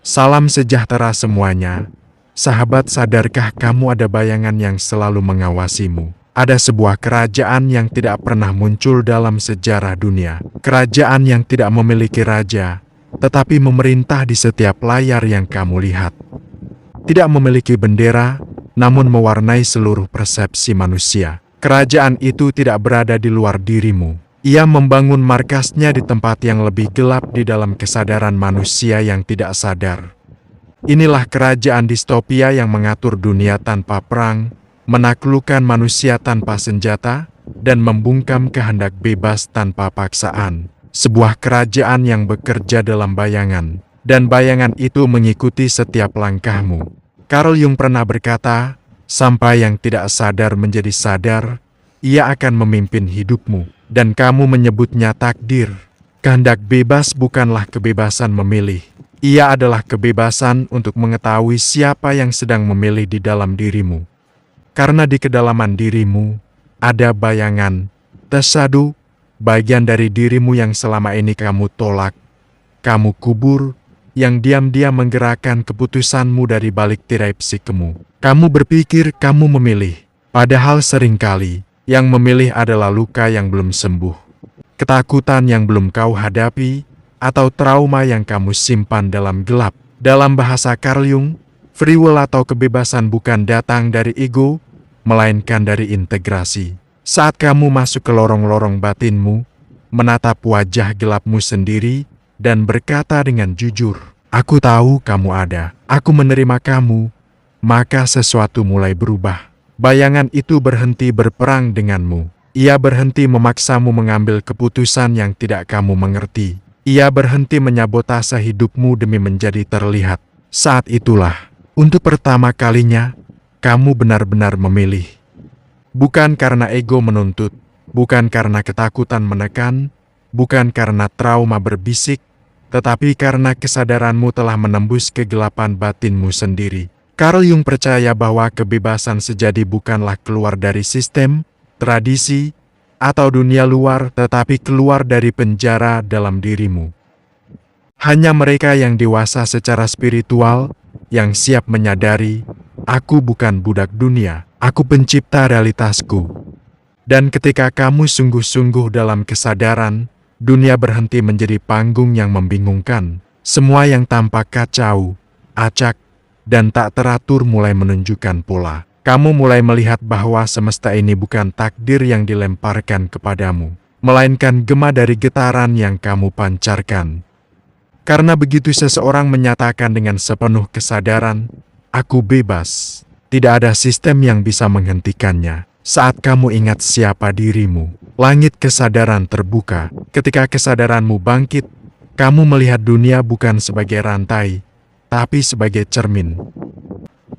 Salam sejahtera semuanya. Sahabat, sadarkah kamu ada bayangan yang selalu mengawasimu? Ada sebuah kerajaan yang tidak pernah muncul dalam sejarah dunia. Kerajaan yang tidak memiliki raja, tetapi memerintah di setiap layar yang kamu lihat. Tidak memiliki bendera, namun mewarnai seluruh persepsi manusia. Kerajaan itu tidak berada di luar dirimu. Ia membangun markasnya di tempat yang lebih gelap di dalam kesadaran manusia yang tidak sadar. Inilah kerajaan distopia yang mengatur dunia tanpa perang, menaklukkan manusia tanpa senjata, dan membungkam kehendak bebas tanpa paksaan. Sebuah kerajaan yang bekerja dalam bayangan, dan bayangan itu mengikuti setiap langkahmu. Carl Jung pernah berkata, sampai yang tidak sadar menjadi sadar, ia akan memimpin hidupmu. Dan kamu menyebutnya takdir. Kehendak bebas bukanlah kebebasan memilih. Ia adalah kebebasan untuk mengetahui siapa yang sedang memilih di dalam dirimu. Karena di kedalaman dirimu, ada bayangan, tasadu, bagian dari dirimu yang selama ini kamu tolak, kamu kubur, yang diam-diam menggerakkan keputusanmu dari balik tirai psikemu. Kamu berpikir kamu memilih, padahal seringkali, yang memilih adalah luka yang belum sembuh, ketakutan yang belum kau hadapi, atau trauma yang kamu simpan dalam gelap. Dalam bahasa Carl Jung, free will atau kebebasan bukan datang dari ego, melainkan dari integrasi. Saat kamu masuk ke lorong-lorong batinmu, menatap wajah gelapmu sendiri, dan berkata dengan jujur, "Aku tahu kamu ada, aku menerima kamu," maka sesuatu mulai berubah. Bayangan itu berhenti berperang denganmu. Ia berhenti memaksamu mengambil keputusan yang tidak kamu mengerti. Ia berhenti menyabotase hidupmu demi menjadi terlihat. Saat itulah, untuk pertama kalinya, kamu benar-benar memilih. Bukan karena ego menuntut, bukan karena ketakutan menekan, bukan karena trauma berbisik, tetapi karena kesadaranmu telah menembus kegelapan batinmu sendiri. Carl Jung percaya bahwa kebebasan sejati bukanlah keluar dari sistem, tradisi, atau dunia luar, tetapi keluar dari penjara dalam dirimu. Hanya mereka yang dewasa secara spiritual, yang siap menyadari, aku bukan budak dunia, aku pencipta realitasku. Dan ketika kamu sungguh-sungguh dalam kesadaran, dunia berhenti menjadi panggung yang membingungkan. Semua yang tampak kacau, acak, dan tak teratur mulai menunjukkan pola. Kamu mulai melihat bahwa semesta ini bukan takdir yang dilemparkan kepadamu, melainkan gema dari getaran yang kamu pancarkan. Karena begitu seseorang menyatakan dengan sepenuh kesadaran, "Aku bebas," tidak ada sistem yang bisa menghentikannya. Saat kamu ingat siapa dirimu, langit kesadaran terbuka. Ketika kesadaranmu bangkit, kamu melihat dunia bukan sebagai rantai, tapi sebagai cermin.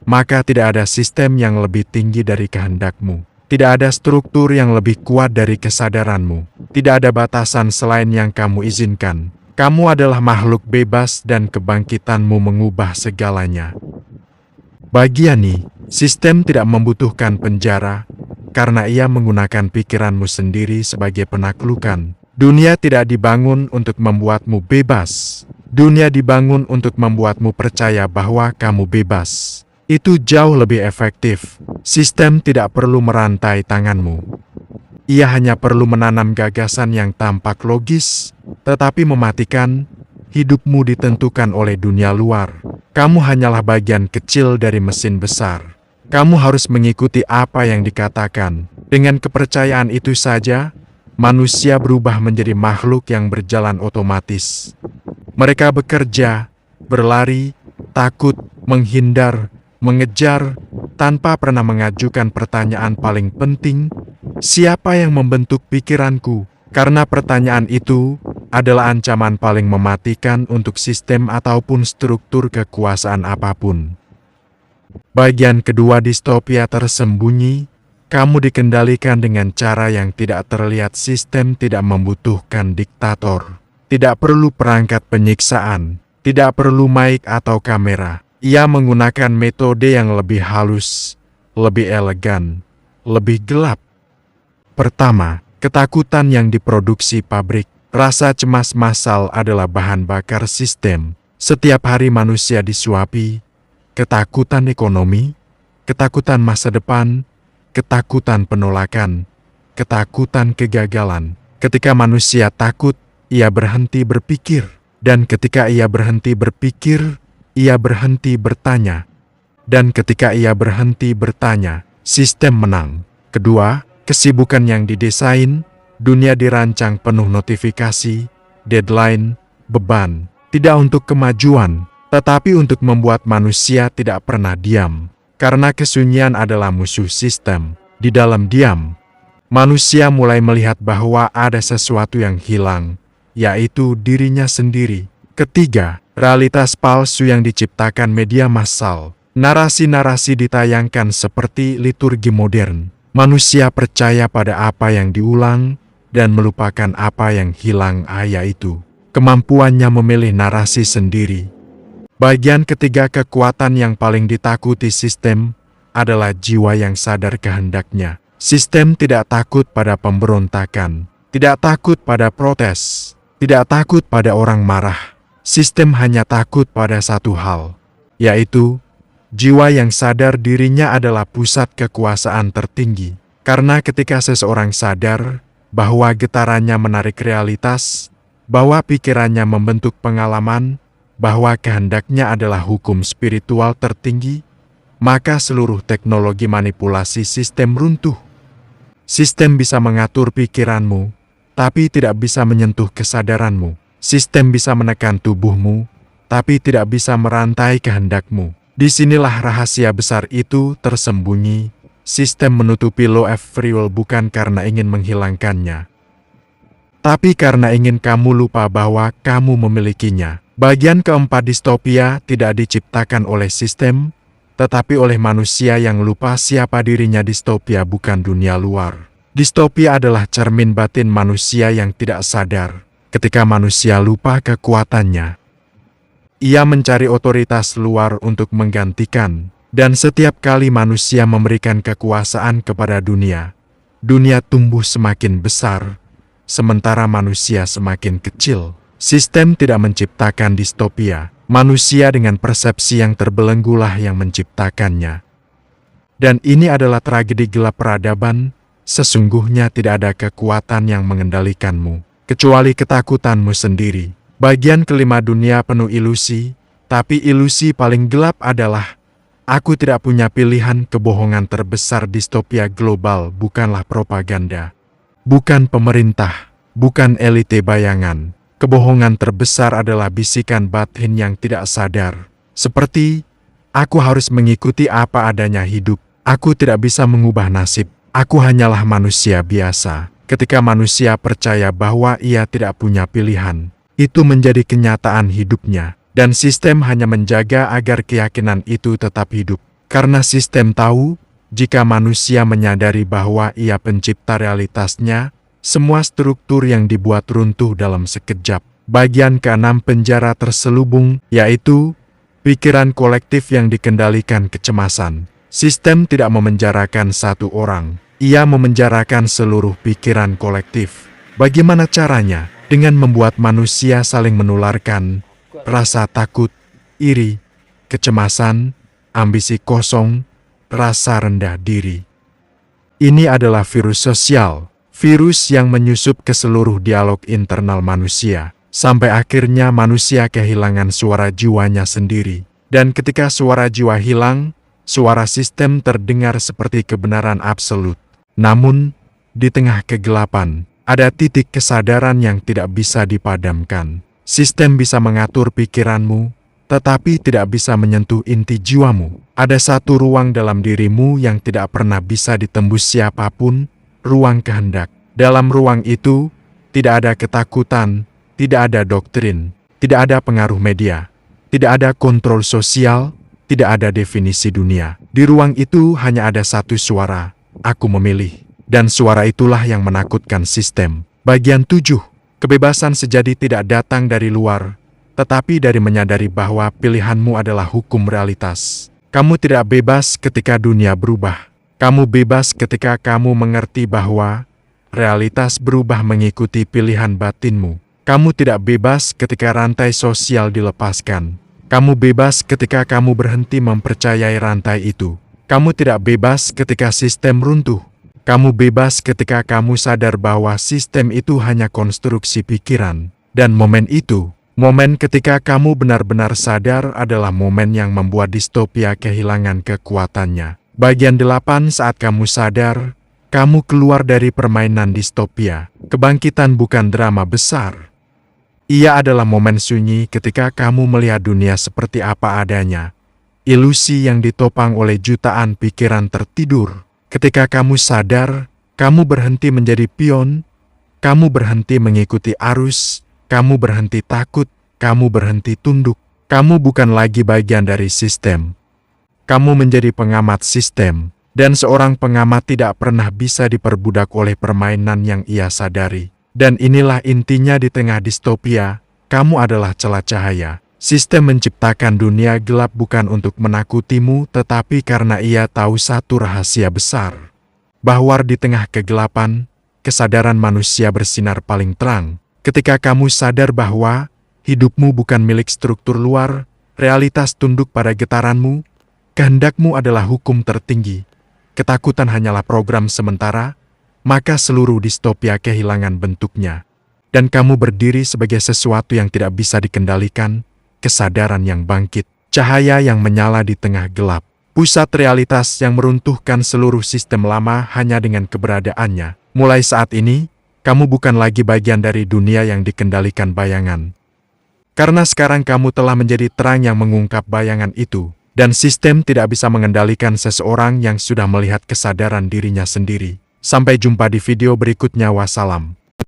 Maka tidak ada sistem yang lebih tinggi dari kehendakmu. Tidak ada struktur yang lebih kuat dari kesadaranmu. Tidak ada batasan selain yang kamu izinkan. Kamu adalah makhluk bebas dan kebangkitanmu mengubah segalanya. Bagi Yani, sistem tidak membutuhkan penjara, karena ia menggunakan pikiranmu sendiri sebagai penaklukan. Dunia tidak dibangun untuk membuatmu bebas. Dunia dibangun untuk membuatmu percaya bahwa kamu bebas. Itu jauh lebih efektif. Sistem tidak perlu merantai tanganmu. Ia hanya perlu menanam gagasan yang tampak logis, tetapi mematikan. Hidupmu ditentukan oleh dunia luar. Kamu hanyalah bagian kecil dari mesin besar. Kamu harus mengikuti apa yang dikatakan. Dengan kepercayaan itu saja, manusia berubah menjadi makhluk yang berjalan otomatis. Mereka bekerja, berlari, takut, menghindar, mengejar, tanpa pernah mengajukan pertanyaan paling penting, siapa yang membentuk pikiranku? Karena pertanyaan itu adalah ancaman paling mematikan untuk sistem ataupun struktur kekuasaan apapun. Bagian kedua distopia tersembunyi, kamu dikendalikan dengan cara yang tidak terlihat. Sistem tidak membutuhkan diktator. Tidak perlu perangkat penyiksaan, tidak perlu mic atau kamera. Ia menggunakan metode yang lebih halus, lebih elegan, lebih gelap. Pertama, ketakutan yang diproduksi pabrik. Rasa cemas massal adalah bahan bakar sistem. Setiap hari manusia disuapi ketakutan ekonomi, ketakutan masa depan, ketakutan penolakan, ketakutan kegagalan. Ketika manusia takut, ia berhenti berpikir. Dan ketika ia berhenti berpikir, ia berhenti bertanya. Dan ketika ia berhenti bertanya, sistem menang. Kedua, kesibukan yang didesain, dunia dirancang penuh notifikasi, deadline, beban. Tidak untuk kemajuan, tetapi untuk membuat manusia tidak pernah diam. Karena kesunyian adalah musuh sistem. Di dalam diam, manusia mulai melihat bahwa ada sesuatu yang hilang, yaitu dirinya sendiri. Ketiga, realitas palsu yang diciptakan media massal. Narasi-narasi ditayangkan seperti liturgi modern. Manusia percaya pada apa yang diulang dan melupakan apa yang hilang, yaitu kemampuannya memilih narasi sendiri. Bagian ketiga kekuatan yang paling ditakuti sistem adalah jiwa yang sadar kehendaknya. Sistem tidak takut pada pemberontakan, tidak takut pada protes, tidak takut pada orang marah. Sistem hanya takut pada satu hal, yaitu jiwa yang sadar dirinya adalah pusat kekuasaan tertinggi. Karena ketika seseorang sadar bahwa getarannya menarik realitas, bahwa pikirannya membentuk pengalaman, bahwa kehendaknya adalah hukum spiritual tertinggi, maka seluruh teknologi manipulasi sistem runtuh. Sistem bisa mengatur pikiranmu, tapi tidak bisa menyentuh kesadaranmu. Sistem bisa menekan tubuhmu, tapi tidak bisa merantai kehendakmu. Disinilah rahasia besar itu tersembunyi. Sistem menutupi law of free will bukan karena ingin menghilangkannya, tapi karena ingin kamu lupa bahwa kamu memilikinya. Bagian keempat, distopia tidak diciptakan oleh sistem, tetapi oleh manusia yang lupa siapa dirinya. Distopia bukan dunia luar. Distopia adalah cermin batin manusia yang tidak sadar. Ketika manusia lupa kekuatannya, ia mencari otoritas luar untuk menggantikan. Dan setiap kali manusia memberikan kekuasaan kepada dunia, dunia tumbuh semakin besar, sementara manusia semakin kecil. Sistem tidak menciptakan distopia, manusia dengan persepsi yang terbelenggulah yang menciptakannya. Dan ini adalah tragedi gelap peradaban. Sesungguhnya tidak ada kekuatan yang mengendalikanmu, kecuali ketakutanmu sendiri. Bagian kelima, dunia penuh ilusi, tapi ilusi paling gelap adalah aku tidak punya pilihan. Kebohongan terbesar distopia global bukanlah propaganda, bukan pemerintah, bukan elite bayangan. Kebohongan terbesar adalah bisikan batin yang tidak sadar. Seperti, aku harus mengikuti apa adanya hidup. Aku tidak bisa mengubah nasib. Aku hanyalah manusia biasa. Ketika manusia percaya bahwa ia tidak punya pilihan, itu menjadi kenyataan hidupnya. Dan sistem hanya menjaga agar keyakinan itu tetap hidup. Karena sistem tahu, jika manusia menyadari bahwa ia pencipta realitasnya, semua struktur yang dibuat runtuh dalam sekejap. Bagian keenam, penjara terselubung, yaitu pikiran kolektif yang dikendalikan kecemasan. Sistem tidak memenjarakan satu orang, ia memenjarakan seluruh pikiran kolektif. Bagaimana caranya? Dengan membuat manusia saling menularkan rasa takut, iri, kecemasan, ambisi kosong, rasa rendah diri. Ini adalah virus sosial. Virus yang menyusup ke seluruh dialog internal manusia, sampai akhirnya manusia kehilangan suara jiwanya sendiri. Dan ketika suara jiwa hilang, suara sistem terdengar seperti kebenaran absolut. Namun, di tengah kegelapan, ada titik kesadaran yang tidak bisa dipadamkan. Sistem bisa mengatur pikiranmu, tetapi tidak bisa menyentuh inti jiwamu. Ada satu ruang dalam dirimu yang tidak pernah bisa ditembus siapapun, ruang kehendak. Dalam ruang itu, tidak ada ketakutan, tidak ada doktrin, tidak ada pengaruh media, tidak ada kontrol sosial, tidak ada definisi dunia. Di ruang itu hanya ada satu suara, aku memilih. Dan suara itulah yang menakutkan sistem. Bagian 7, kebebasan sejati tidak datang dari luar, tetapi dari menyadari bahwa pilihanmu adalah hukum realitas. Kamu tidak bebas ketika dunia berubah. Kamu bebas ketika kamu mengerti bahwa realitas berubah mengikuti pilihan batinmu. Kamu tidak bebas ketika rantai sosial dilepaskan. Kamu bebas ketika kamu berhenti mempercayai rantai itu. Kamu tidak bebas ketika sistem runtuh. Kamu bebas ketika kamu sadar bahwa sistem itu hanya konstruksi pikiran. Dan momen itu, momen ketika kamu benar-benar sadar adalah momen yang membuat distopia kehilangan kekuatannya. Bagian 8 saat kamu sadar, kamu keluar dari permainan distopia. Kebangkitan bukan drama besar. Ia adalah momen sunyi ketika kamu melihat dunia seperti apa adanya. Ilusi yang ditopang oleh jutaan pikiran tertidur. Ketika kamu sadar, kamu berhenti menjadi pion, kamu berhenti mengikuti arus, kamu berhenti takut, kamu berhenti tunduk. Kamu bukan lagi bagian dari sistem. Kamu menjadi pengamat sistem, dan seorang pengamat tidak pernah bisa diperbudak oleh permainan yang ia sadari. Dan inilah intinya di tengah distopia, kamu adalah celah cahaya. Sistem menciptakan dunia gelap bukan untuk menakutimu, tetapi karena ia tahu satu rahasia besar. Bahwa di tengah kegelapan, kesadaran manusia bersinar paling terang. Ketika kamu sadar bahwa hidupmu bukan milik struktur luar, realitas tunduk pada getaranmu, kehendakmu adalah hukum tertinggi, ketakutan hanyalah program sementara, maka seluruh distopia kehilangan bentuknya. Dan kamu berdiri sebagai sesuatu yang tidak bisa dikendalikan, kesadaran yang bangkit, cahaya yang menyala di tengah gelap, pusat realitas yang meruntuhkan seluruh sistem lama hanya dengan keberadaannya. Mulai saat ini, kamu bukan lagi bagian dari dunia yang dikendalikan bayangan. Karena sekarang kamu telah menjadi terang yang mengungkap bayangan itu, dan sistem tidak bisa mengendalikan seseorang yang sudah melihat kesadaran dirinya sendiri. Sampai jumpa di video berikutnya. Wassalam.